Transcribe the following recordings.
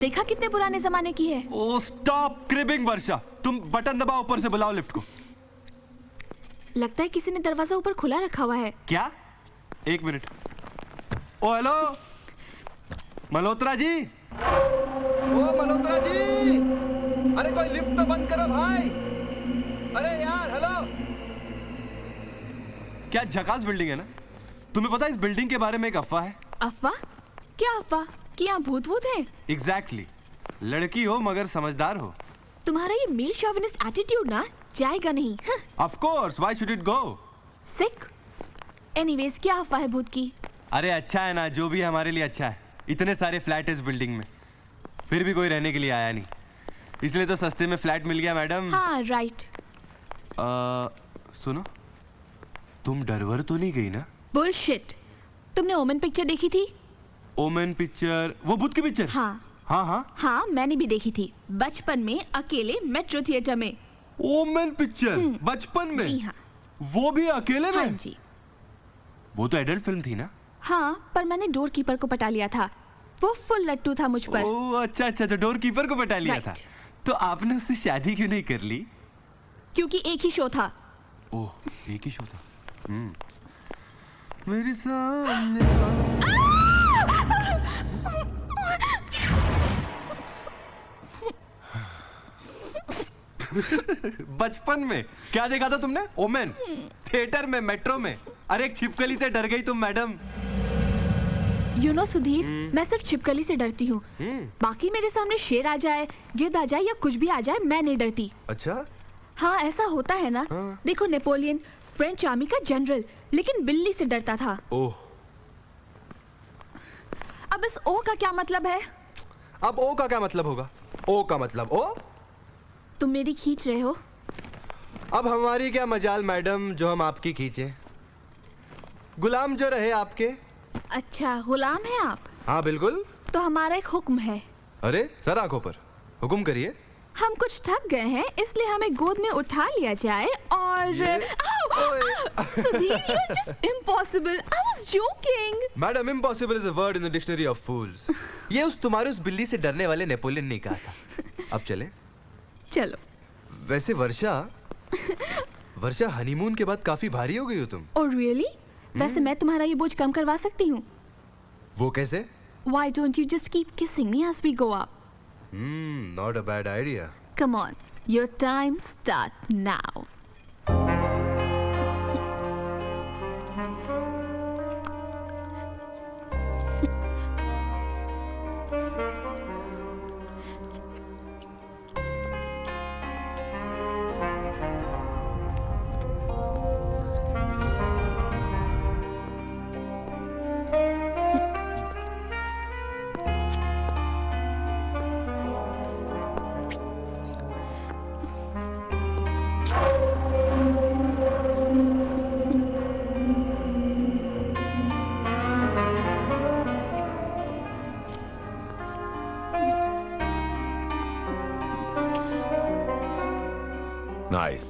देखा कितने पुराने जमाने की है। ओ स्टॉप क्रिबिंग वर्षा, तुम बटन दबाओ, ऊपर से बुलाओ लिफ्ट को। लगता है किसी ने दरवाजा ऊपर खुला रखा हुआ है। क्या? एक मिनट। ओ हेलो मल्होत्रा जी। ओ मल्होत्रा जी, अरे कोई लिफ्ट तो बंद करो भाई। अरे यार हेलो। क्या झकास बिल्डिंग है ना। तुम्हें पता है इस बिल्डिंग के बारे में एक अफवाह है। अफवाह? क्या अफवाह? कि यहाँ भूत वूत है? एग्जैक्टली लड़की हो मगर समझदार हो। तुम्हारा ये मेल शॉविनिस्ट एटीट्यूड ना जाएगा नहीं। Of course, why should it go? Sick. Anyways, क्या अफवाह है भूत की? अरे अच्छा है ना, जो भी हमारे लिए अच्छा है। इतने सारे फ्लैट है इस बिल्डिंग में, फिर भी कोई रहने के लिए आया नहीं, इसलिए तो सस्ते में फ्लैट मिल गया मैडम। हाँ राइट। सुनो, तुम डरवर तो नहीं गई ना? बुलशिट। तुमने ओमेन पिक्चर देखी थी? Omen picture? वो भूत की पिक्चर? हाँ हाँ हाँ हाँ, मैंने भी देखी थी बचपन में अकेले मेट्रो थिएटर में। ओमेन पिक्चर बचपन में? जी हाँ। वो भी अकेले में? हाँ जी। वो तो एडल्ट फिल्म थी ना? हाँ, पर मैंने डोर कीपर को पटा लिया था। वो फुल लट्टू था मुझ पर। ओह अच्छा अच्छा, तो डोर कीपर को पटा लिया था। तो आपने उससे शादी क्यों नहीं कर ली? क्योंकि एक ही शो था। ओह एक ही शो था। मेरे सामने बचपन में क्या देखा था तुमने? ओमेन थिएटर में, मेट्रो में। अरे एक छिपकली से डर गई तुम मैडम। यू नो सुधीर, मैं सिर्फ छिपकली से डरती हूँ। बाकी मेरे सामने शेर आ जाए, गिद्ध आ जाए या कुछ भी आ जाए, मैं नहीं डरती। अच्छा हाँ ऐसा होता है ना। देखो नेपोलियन, फ्रेंच आर्मी का जनरल, लेकिन बिल्ली से डरता था। ओह, अब इस ओ का क्या मतलब है? अब ओ का क्या मतलब होगा? ओ का मतलब ओ। तुम मेरी खींच रहे हो? अब हमारी क्या मजाल मैडम जो हम आपकी खींचे, गुलाम जो रहे आपके। अच्छा, गुलाम है आप? हाँ बिल्कुल। तो हमारा एक हुक्म है। अरे सर आंखों पर, हुक्म करिए। हम कुछ थक गए हैं, इसलिए हमें गोद में उठा लिया जाए और Sudhir, you're just impossible. I was joking. Madam impossible is a word in the dictionary of fools. ये उस तुम्हारे उस बिल्ली से डरने वाले नेपोलियन ने कहा था। अब चले? चलो। वैसे वर्षा, वर्षा हनीमून के बाद काफी भारी हो गई हो तुम। Oh really? वैसे मैं तुम्हारा ये बोझ कम करवा सकती हूँ। वो कैसे? Why don't you just keep kissing me as we go up? Not a bad idea. Come on, your time starts now. Nice.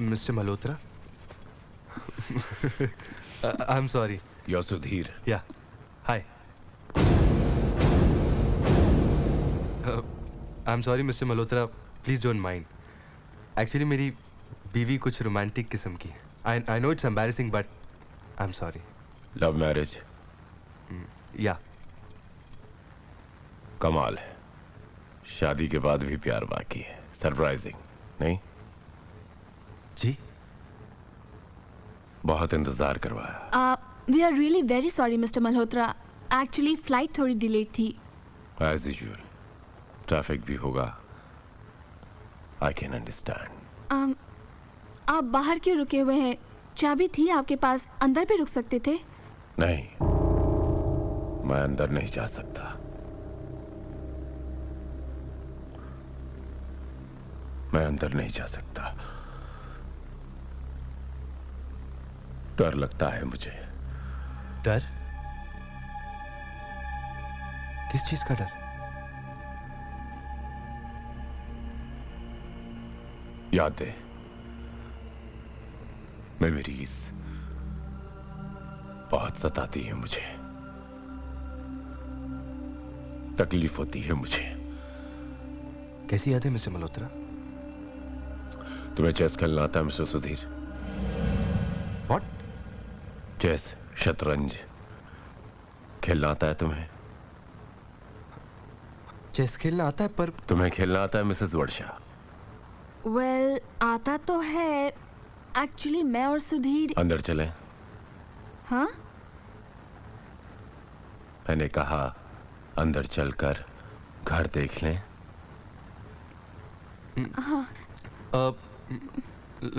Mr. Malhotra? I'm sorry. You're Sudhir. Yeah. Hi. I'm sorry, Mr. Malhotra. Please don't mind. Actually, मेरी बीवी कुछ romantic किस्म की है. I know it's embarrassing, but I'm sorry. Love marriage. Yeah. कमाल है, शादी के बाद भी प्यार बाकी है। सरप्राइजिंग नहीं? जी? बहुत इंतजार करवाया। We are really very sorry, Mr. Malhotra. Actually, flight थोड़ी delayed थी। As usual. ट्रैफिक भी होगा। I can understand. आप बाहर क्यों रुके हुए हैं? चाबी थी आपके पास, अंदर भी रुक सकते थे। नहीं, मैं अंदर नहीं जा सकता। मैं अंदर नहीं जा सकता। डर लगता है मुझे। डर? किस चीज का डर? यादें, मेमोरीज बहुत सताती है मुझे। तकलीफ होती है मुझे। कैसी याद है मिस्टर मल्होत्रा? तुम्हें चेस खेलना आता है मिस्टर सुधीर? व्हाट? चेस, शतरंज खेलना आता है तुम्हें? चेस खेलना आता है, पर तुम्हें खेलना आता है मिसेस वर्षा? वेल आता तो है, एक्चुअली मैं और सुधीर। अंदर चलें? हाँ मैंने कहा अंदर चलकर घर देख लें।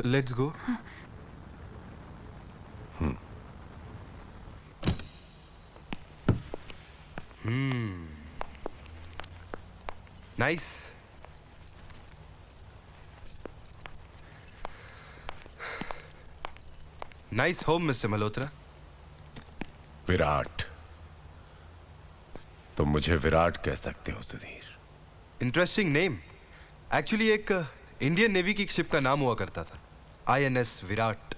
Let's go. Nice. Nice home Mister Malhotra. Virat, तुम मुझे विराट कह सकते हो सुधीर। Interesting name. एक्चुअली एक इंडियन नेवी की शिप का नाम हुआ करता था, INS विराट।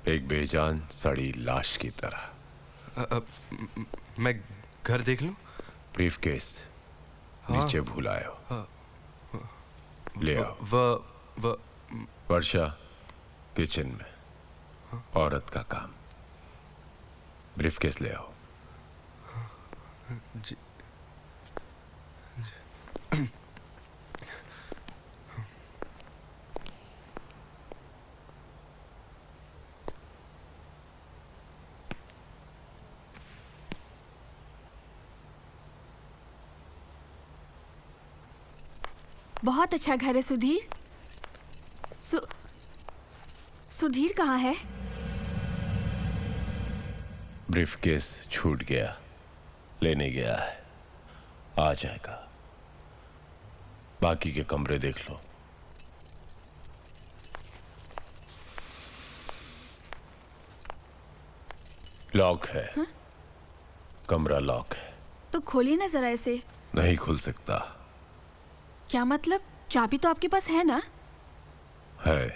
एक बेजान सड़ी लाश की तरह। मैं घर देख लूं? ब्रीफकेस नीचे भूल आए हो। ले आओ। व वर्षा किचन में, औरत का काम। ब्रीफकेस ले आओ। जी। बहुत अच्छा घर है सुधीर। सुधीर कहाँ है? ब्रीफकेस छूट गया, लेने गया है, आ जाएगा। बाकी के कमरे देख लो। लॉक है। हा? कमरा लॉक है। तो खोलिए ना जरा इसे। नहीं खुल सकता। क्या मतलब? चाबी तो आपके पास है ना? है,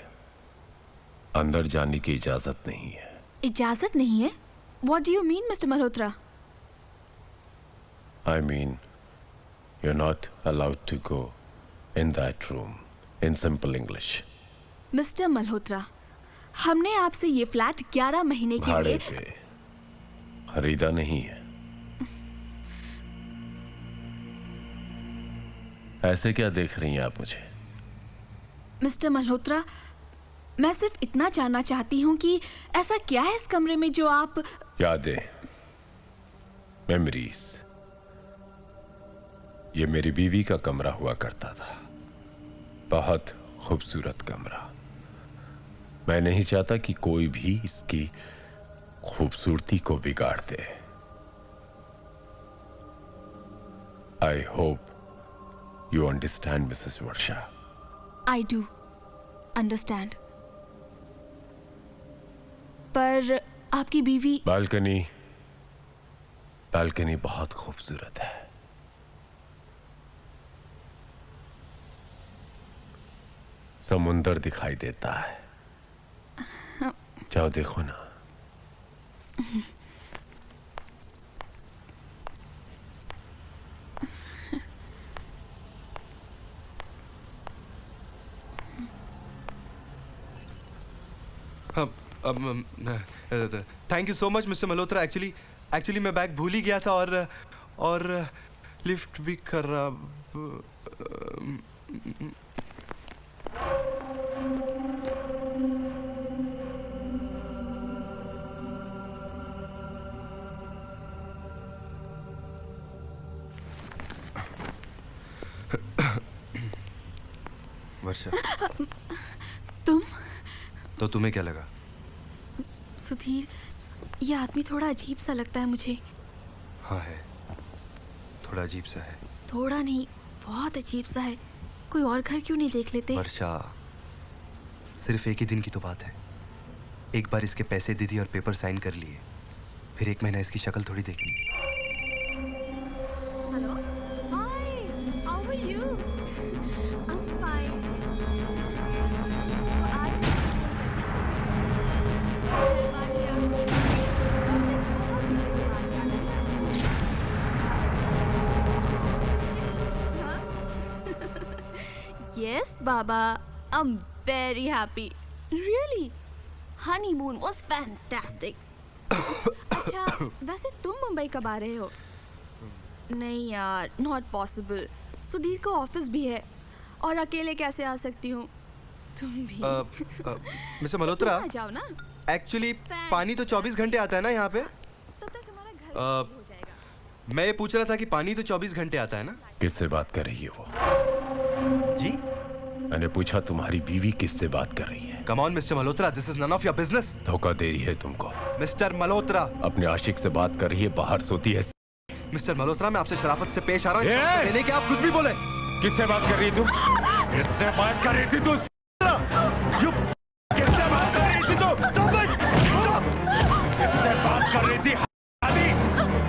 अंदर जाने की इजाजत नहीं है। इजाजत नहीं है? What do you mean, Mr. Malhotra? I mean, you're not allowed to go in that room, in simple English. Mister Malhotra, हमने आपसे ये फ्लैट 11 महीने के भाड़े लिए पे खरीदा नहीं है। ऐसे क्या देख रही हैं आप मुझे? मिस्टर मल्होत्रा, मैं सिर्फ इतना जानना चाहती हूँ कि ऐसा क्या है इस कमरे में जो आप... यादें, मेमोरीज। ये मेरी बीवी का कमरा हुआ करता था, बहुत खूबसूरत कमरा। मैं नहीं चाहता कि कोई भी इसकी खूबसूरती को बिगाड़ दे। I hope you understand Mrs Varsha. I do understand. पर आपकी बीवी... बालकनी, बालकनी बहुत खूबसूरत है। समुंदर दिखाई देता है। जाओ देखो ना। Thank you so much mister Malhotra. Actually मैं बैग भूल ही गया था और लिफ्ट भी खराब। वर्षा, तुम? तो तुम्हें क्या लगा? सुधीर, ये आदमी थोड़ा अजीब सा लगता है मुझे। हाँ है, थोड़ा अजीब सा है। थोड़ा नहीं, बहुत अजीब सा है। कोई और घर क्यों नहीं देख लेते? वर्षा, सिर्फ एक ही दिन की तो बात है। एक बार इसके पैसे दे दिए और पेपर साइन कर लिए, फिर 1 महीना इसकी शक्ल थोड़ी देखी। Hello, hi, how are you? I am fine. तो आज मेहरबानी आपकी। वैसे बहुत ही धन्यवाद। Yes, Baba. I'm very happy. Really? Honeymoon was fantastic. अच्छा, वैसे तुम मुंबई कब आ रहे हो? नहीं यार, not possible. सुधीर को ऑफिस भी है और अकेले कैसे आ सकती हूँ? तुम भी मिस्टर मल्होत्रा, आ जाओ ना. एक्चुअली पानी तो 24 घंटे आता है ना यहाँ पे? तब तक हमारा घर हो जाएगा. मैं ये पूछ रहा था कि पानी तो 24 घंटे आता है ना? किससे बात कर रही है वो? जी? मैंने पूछा तुम्हारी बीवी किससे बात कर रही है? Come on mister Malhotra, this is none of your business. धोखा दे रही है तुमको. मिस्टर मल्होत्रा. अपने आशिक से बात कर रही है, बाहर सोती है. मिस्टर मल्होत्रा, मैं आपसे शराफत से पेश आ रहा हूँ. ए! मैंने क्या आप कुछ भी बोले? किससे बात कर रही तुम? किससे बात कर रही थी तू? किससे बात कर रही थी तू? किससे बात कर रही थी?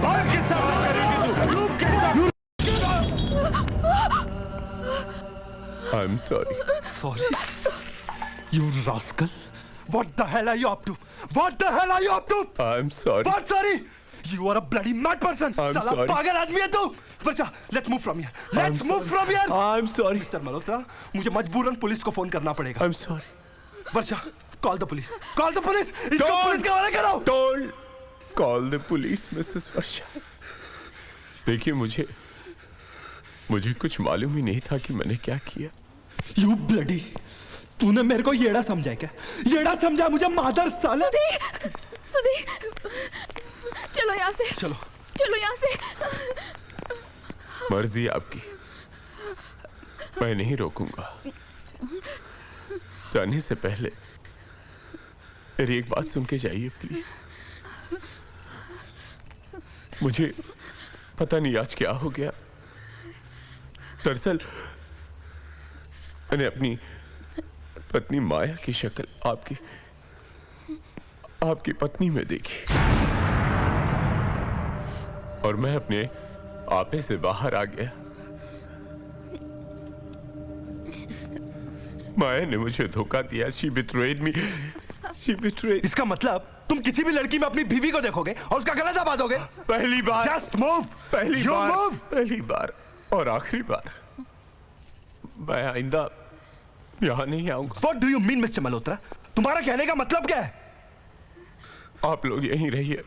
और किससे बात कर रही थी तू? I'm sorry. Sorry? You rascal! What the hell are you up to? What the hell are you up to? I'm sorry. What sorry? You are a bloody mad person. I'm साला sorry. पागल आदमी है तू. बच्चा, let's move from here. Let's move from here. I'm sorry. Mister Malhotra, मुझे मजबूरन police को phone करना पड़ेगा. I'm sorry. Varsha, call the police. Call the police. इसको पुलिस के हवाले करो. Don't call the police, Mrs. Varsha. देखिए, मुझे कुछ मालूम ही नहीं था कि मैंने क्या किया. You bloody. तूने मेरे को येड़ा समझा क्या? येड़ा समझा मुझे मादर साले. सुधीर, चलो यहाँ से. चलो यहाँ से. मर्जी आपकी, मैं नहीं रोकूंगा. जाने से पहले मेरी एक बात सुन के जाइए प्लीज. मुझे पता नहीं आज क्या हो गया. दरअसल मैंने अपनी पत्नी माया की शक्ल आपकी पत्नी में देखी और मैं अपने आपे से बाहर आ गया. माया ने मुझे धोखा दिया. She betrayed me. She betrayed. इसका मतलब तुम किसी भी लड़की में अपनी बीवी को देखोगे और उसका गला दबा दोगे? पहली बार. Just move. पहली बार और आखिरी बार. मैं आइंदा यहाँ नहीं आऊंगा. What do you mean, mister Malhotra? तुम्हारा कहने का मतलब क्या है? आप लोग यहीं रहिए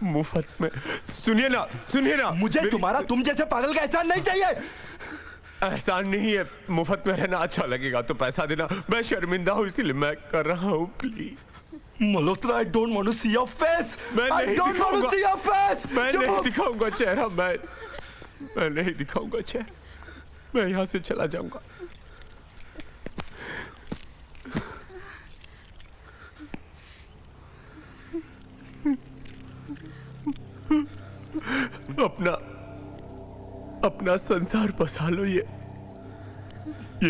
मुफ्त में. सुनिए ना. मुझे तुम्हारा तुम जैसे पागल का एहसान नहीं चाहिए. एहसान नहीं है. मुफ्त में रहना अच्छा लगेगा तो पैसा देना. मैं शर्मिंदा हूँ इसीलिए मैं कर रहा हूँ. Please Malhotra, I don't want to see your face. मैं I नहीं don't want to see your face. मैं नहीं दिखाऊंगा चेहरा. मैं नहीं दिखाऊंगा चेहरा. मैं यहाँ से चला जाऊंगा. अपना संसार बसा लो. ये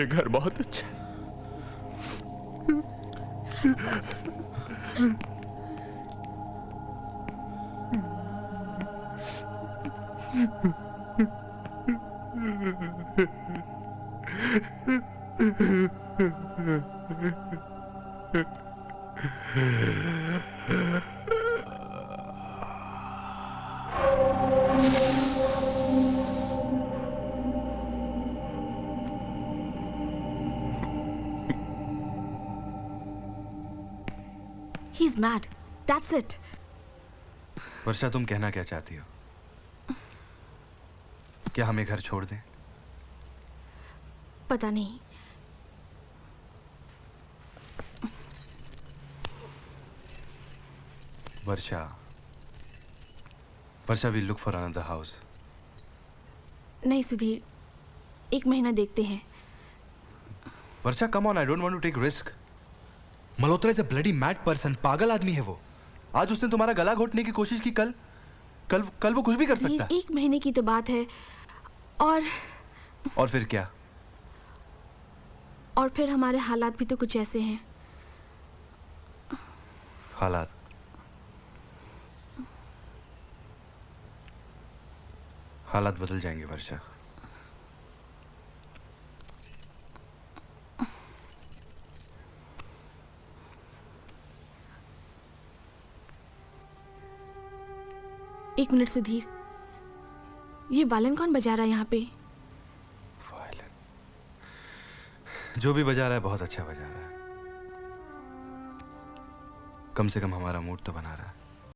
घर बहुत अच्छा है. He's mad. That's it. वर्षा, तुम कहना क्या चाहती हो? क्या हमें घर छोड़ दें? पता नहीं. वर्षा, we'll look for another house. नहीं सुधीर, 1 महीना देखते हैं. वर्षा, come on, I don't want to take risk. Malhotra is a bloody mad person. पागल आदमी है वो. आज उसने तुम्हारा गला घोटने की कोशिश की. कल वो कुछ भी कर सकता है. 1 महीने की तो बात है. और फिर क्या? और फिर हमारे हालात भी तो कुछ ऐसे हैं. हालात बदल जाएंगे वर्षा. एक मिनट सुधीर, ये वालन कौन बजा रहा है यहाँ पे? वायलिन. जो भी बजा रहा है बहुत अच्छा बजा रहा है। कम से कम हमारा मूड तो बना रहा है।